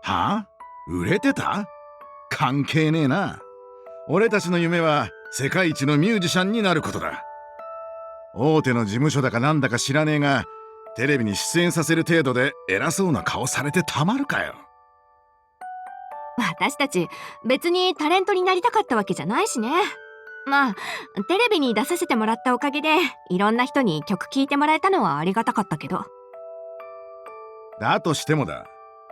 はあ？売れてた？関係ねえな。俺たちの夢は世界一のミュージシャンになることだ。大手の事務所だかなんだか知らねえが、テレビに出演させる程度で偉そうな顔されてたまるかよ。私たち別にタレントになりたかったわけじゃないしね。まあテレビに出させてもらったおかげでいろんな人に曲聴いてもらえたのはありがたかったけど。だとしてもだ。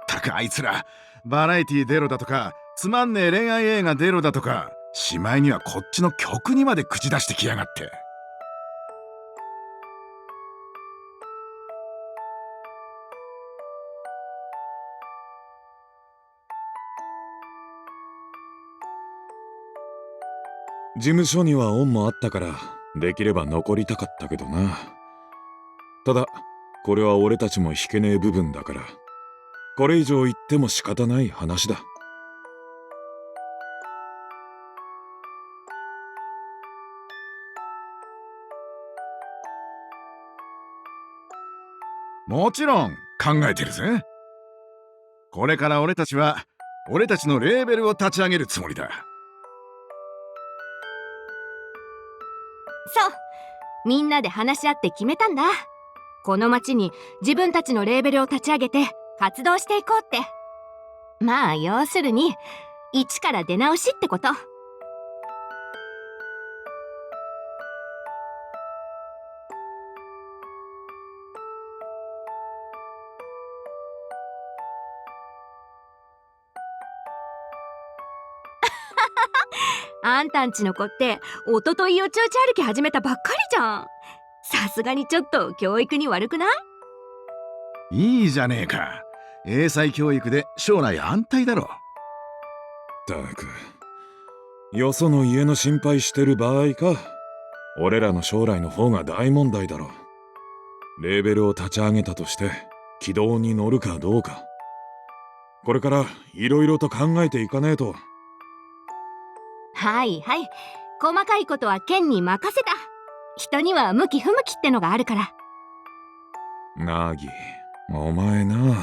たくあいつらバラエティ出ろだとかつまんねえ恋愛映画出ろだとか、しまいにはこっちの曲にまで口出してきやがって。事務所には恩もあったからできれば残りたかったけどな。ただこれは俺たちも引けねえ部分だから、これ以上言っても仕方ない話だ。もちろん考えてるぜ。これから俺たちは俺たちのレーベルを立ち上げるつもりだ。そう、みんなで話し合って決めたんだ。この町に自分たちのレーベルを立ち上げて活動していこうって。まあ要するに一から出直しってこと。あんたんちの子って一昨日よちよち歩き始めたばっかりじゃん。さすがにちょっと教育に悪くない？いいじゃねえか。英才教育で将来安泰だろ。たく、よその家の心配してる場合か。俺らの将来の方が大問題だろ。レーベルを立ち上げたとして軌道に乗るかどうか、これからいろいろと考えていかねえと。はいはい、細かいことはケンに任せた。人には向き不向きってのがあるから。ナギ、お前な。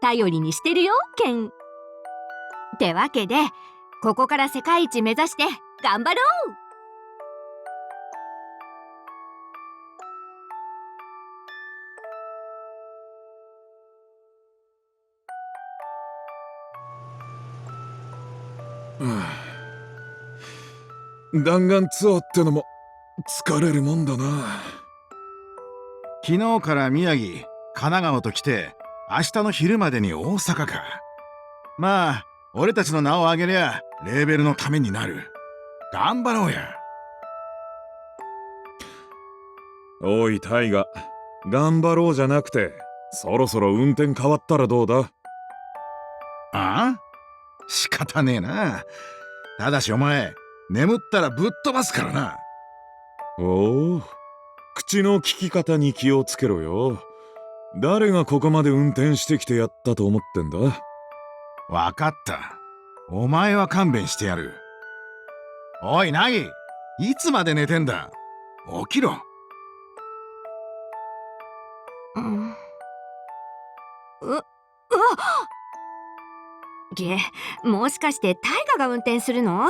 頼りにしてるよケン。ってわけでここから世界一目指して頑張ろう。弾丸ツアーってのも疲れるもんだな。昨日から宮城、神奈川と来て、明日の昼までに大阪か。まあ俺たちの名を挙げりゃレーベルのためになる。頑張ろうや。おいタイガ、頑張ろうじゃなくてそろそろ運転変わったらどうだ？ああ？仕方ねえな。ただしお前眠ったらぶっ飛ばすからな。おお、口の利き方に気をつけろよ。誰がここまで運転してきてやったと思ってんだ？わかった。お前は勘弁してやる。おいナギ、いつまで寝てんだ。起きろ。うわもしかしてタイガが運転するの？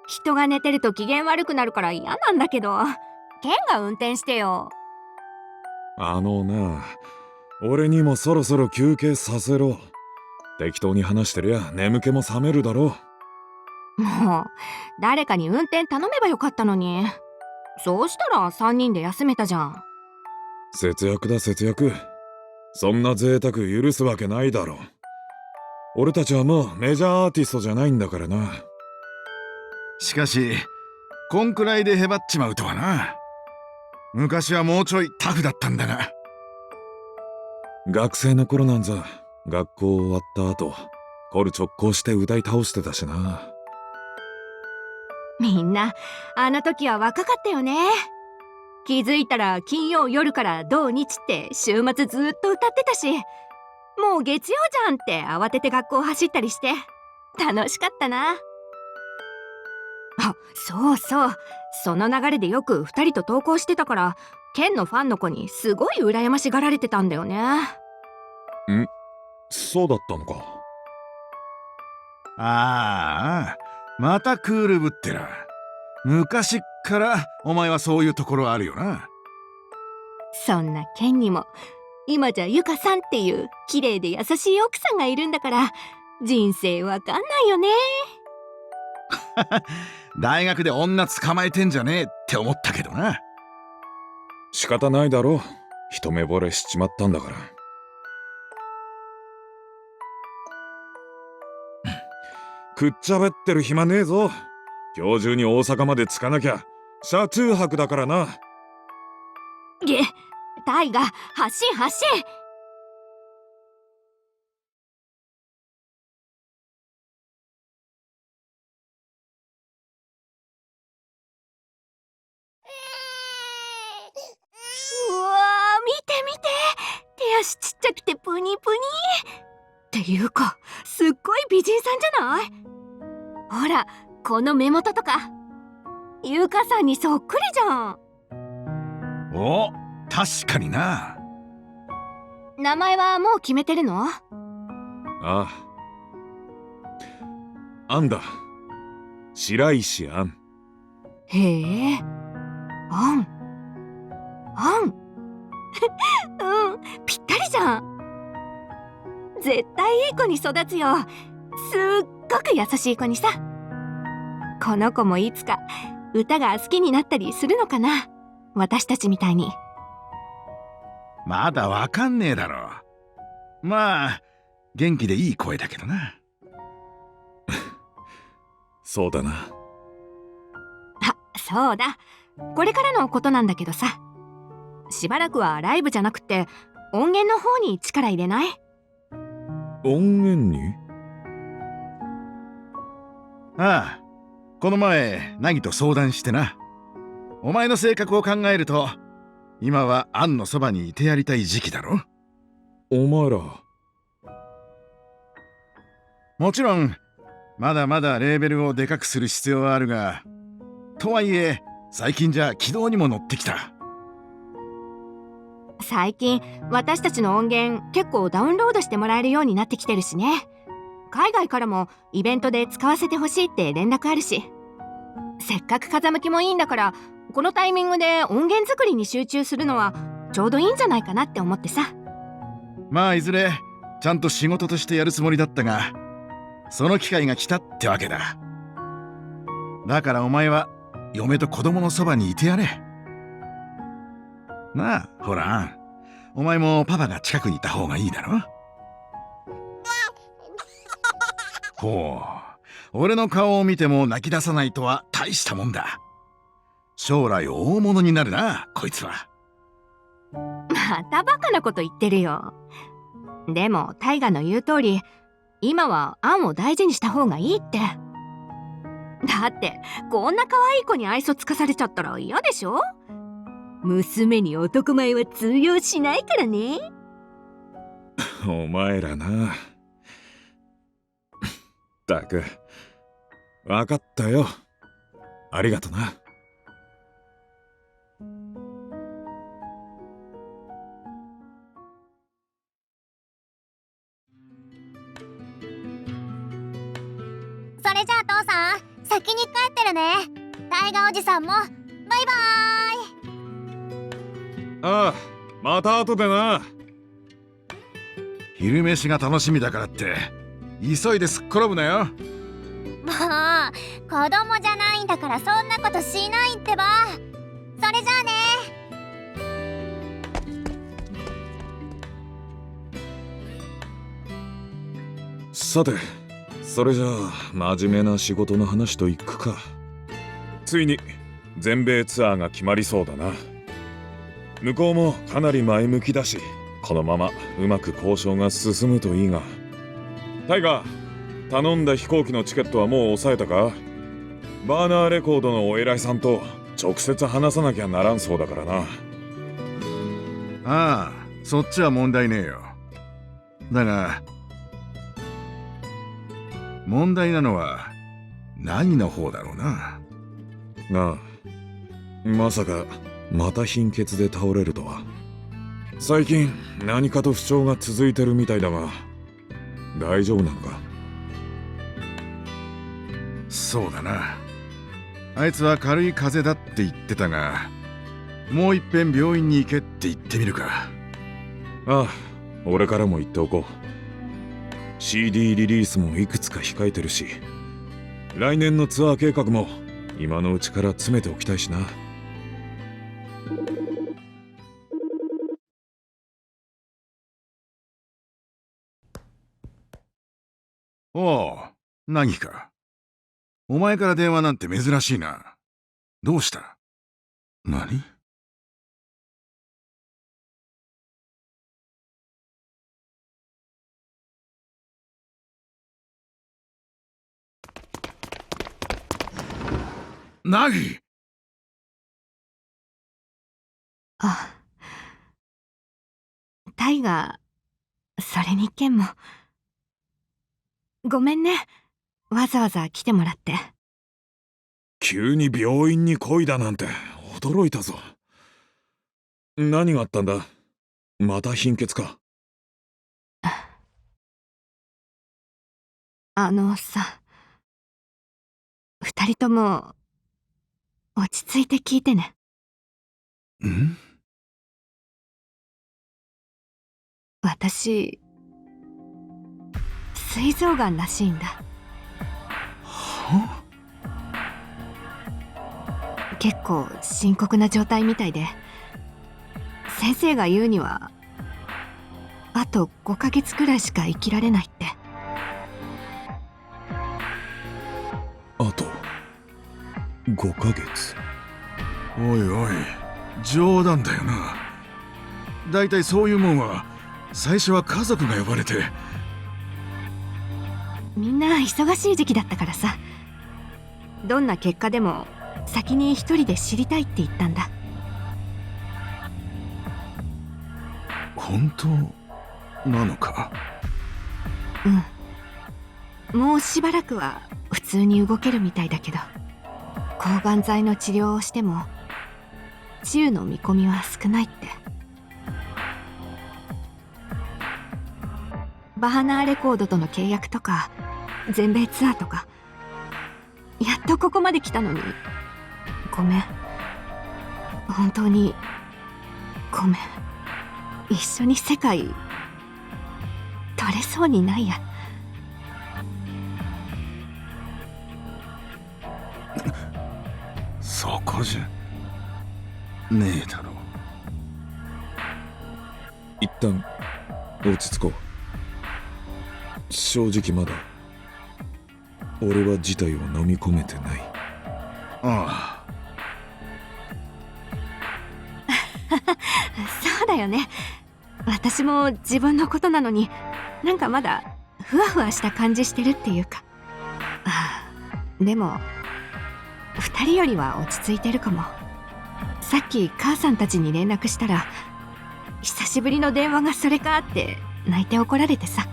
人が寝てると機嫌悪くなるから嫌なんだけど、ケンが運転してよ。あのな、俺にもそろそろ休憩させろ。適当に話してりゃ眠気も覚めるだろもう誰かに運転頼めばよかったのに。そうしたら3人で休めたじゃん。う。節約だ節約。そんな贅沢許すわけないだろ。俺たちはもうメジャーアーティストじゃないんだからな。しかしこんくらいでへばっちまうとはな。昔はもうちょいタフだったんだが。学生の頃なんざ学校終わった後コル直行して歌い倒してたしな。みんなあの時は若かったよね。気づいたら金曜夜から土日って週末ずっと歌ってたし、もう月曜じゃんって慌てて学校走ったりして楽しかったな。あ、そうそう、その流れでよく2人と投稿してたから、ケンのファンの子にすごい羨ましがられてたんだよね。そうだったのか。ああ、またクールぶってら。昔っからお前はそういうところあるよな。そんなケンにも今じゃゆかさんっていう綺麗で優しい奥さんがいるんだから、人生わかんないよね。大学で女捕まえてんじゃねえって思ったけどな。仕方ないだろう。一目惚れしちまったんだから。くっちゃべってる暇ねえぞ。今日中に大阪まで着かなきゃ車中泊だからな。タイガ、発進発進。うわー、見て見て、手足ちっちゃくてプニプニっていうか、すっごい美人さんじゃない？ほら、この目元とかゆかさんにそっくりじゃん。お、確かにな。名前はもう決めてるの？ああ。アンだ。白石アン。へえ、あんうん、ぴったりじゃん。絶対いい子に育つよ。すっごく優しい子にさ。この子もいつか歌が好きになったりするのかな、私たちみたいに。まだわかんねえだろ。まあ元気でいい声だけどな。そうだな。あ、そうだ、これからのことなんだけどさ、しばらくはライブじゃなくて音源の方に力入れない？音源に？ああ、この前ナギと相談してな。お前の性格を考えると今はアンのそばにいてやりたい時期だろ。お前ら。もちろんまだまだレーベルをでかくする必要はあるが、とはいえ最近じゃ軌道にも乗ってきた。最近私たちの音源結構ダウンロードしてもらえるようになってきてるしね。海外からもイベントで使わせてほしいって連絡あるし、せっかく風向きもいいんだから、このタイミングで音源作りに集中するのはちょうどいいんじゃないかなって思ってさ。まあいずれちゃんと仕事としてやるつもりだったが、その機会が来たってわけだ。だからお前は嫁と子供のそばにいてやれ。なあ、ほらアン、お前もパパが近くにいた方がいいだろ。ほう、俺の顔を見ても泣き出さないとは大したもんだ。将来大物になるな、こいつは。またバカなこと言ってるよ。でもタイガの言う通り、今はアンを大事にした方がいいって。だってこんな可愛い子に愛想つかされちゃったら嫌でしょ。娘に男前は通用しないからね。お前らな。ったく、わかったよ。ありがとな。それじゃあ父さん、先に帰ってるね。タイガおじさんもバイバーイ。ああ、また後でな。昼飯が楽しみだからって急いですっ転ぶなよ。もう子供じゃないんだからそんなことしないってば。それじゃあね。さて、それじゃあ真面目な仕事の話といくか。ついに全米ツアーが決まりそうだな。向こうもかなり前向きだし、このままうまく交渉が進むといいが。タイガー、頼んだ飛行機のチケットはもう押さえたか？バーナーレコードのお偉いさんと直接話さなきゃならんそうだからな。ああ、そっちは問題ねえよ。だが問題なのは何の方だろうな。ああ、まさかまた貧血で倒れるとは。最近何かと不調が続いてるみたいだが、大丈夫なのか？そうだな。あいつは軽い風邪だって言ってたが、もう一遍病院に行けって言ってみるか。ああ、俺からも言っておこう。CD リリースもいくつか控えてるし、来年のツアー計画も今のうちから詰めておきたいしな。おう、凪か。お前から電話なんて珍しいな。どうした？何？凪！あ、タイガー、それにケンも。ごめんね。わざわざ来てもらって。急に病院に来いだなんて驚いたぞ。何があったんだ？また貧血か？さ、二人とも落ち着いて聞いてね。ん？私、膵臓がんらしいんだ。は？結構深刻な状態みたいで、先生が言うにはあと5ヶ月くらいしか生きられないって。あと5ヶ月。おいおい、冗談だよな。だいたいそういうもんは最初は家族が呼ばれて。みんな忙しい時期だったからさ、どんな結果でも先に一人で知りたいって言ったんだ。本当なのか？うん、もうしばらくは普通に動けるみたいだけど、抗がん剤の治療をしても治癒の見込みは少ないって。バハナーレコードとの契約とか全米ツアーとか、やっとここまで来たのに、ごめん、本当にごめん。一緒に世界取れそうにないや。そこじゃねえだろ。一旦落ち着こう。正直まだ俺は事態を飲み込めてない。あそうだよね。私も自分のことなのに、なんかまだふわふわした感じしてるっていうか。でも2人よりは落ち着いてるかも。さっき母さんたちに連絡したら、久しぶりの電話がそれかって泣いて怒られてさ、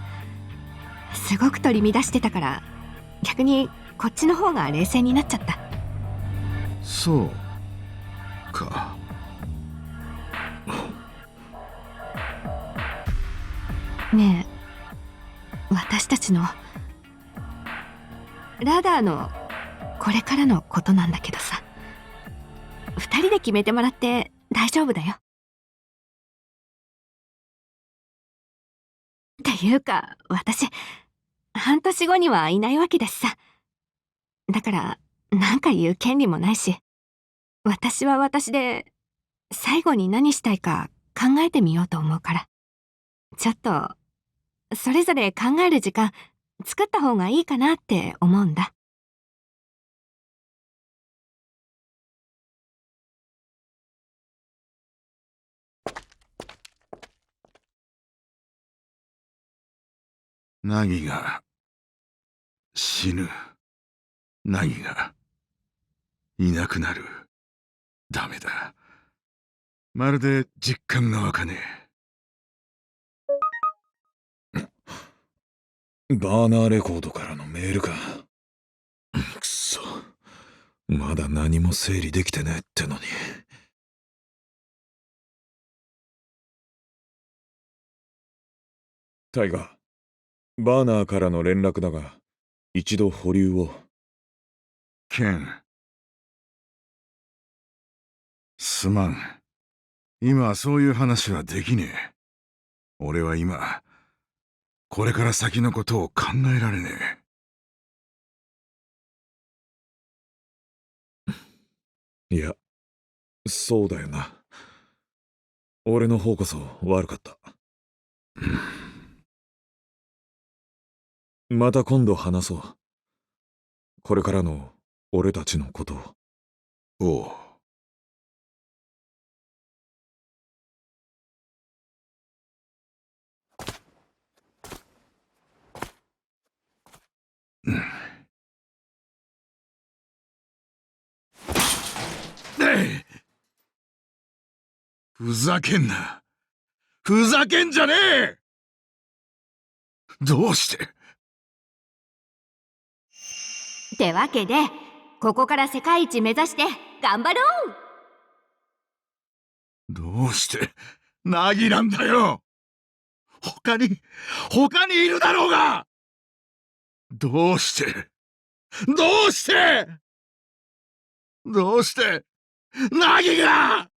すごく取り乱してたから、逆にこっちの方が冷静になっちゃった。あ、そうか。ねえ、私たちのラダーのこれからのことなんだけどさ、2人で決めてもらって大丈夫だよ。っていうか、私半年後にはいないわけだしさ。だからなんか言う権利もないし、私は私で最後に何したいか考えてみようと思うから、ちょっとそれぞれ考える時間作った方がいいかなって思うんだ。凪が死ぬ。凪がいなくなる。ダメだ。まるで実感が湧かねバーナーレコードからのメールか。くそ、まだ何も整理できてねえってのに。タイガー、バーナーからの連絡だが、一度保留を。ケン。すまん。今はそういう話はできねえ。俺は今、これから先のことを考えられねいや、そうだよな。俺の方こそ悪かった。また今度話そう。これからの俺たちのことを。え。おう。ふざけんな。ふざけんじゃねえ。どうして。ってわけでここから世界一目指して頑張ろう。どうしてナギなんだよ。他にいるだろうが。どうしてナギが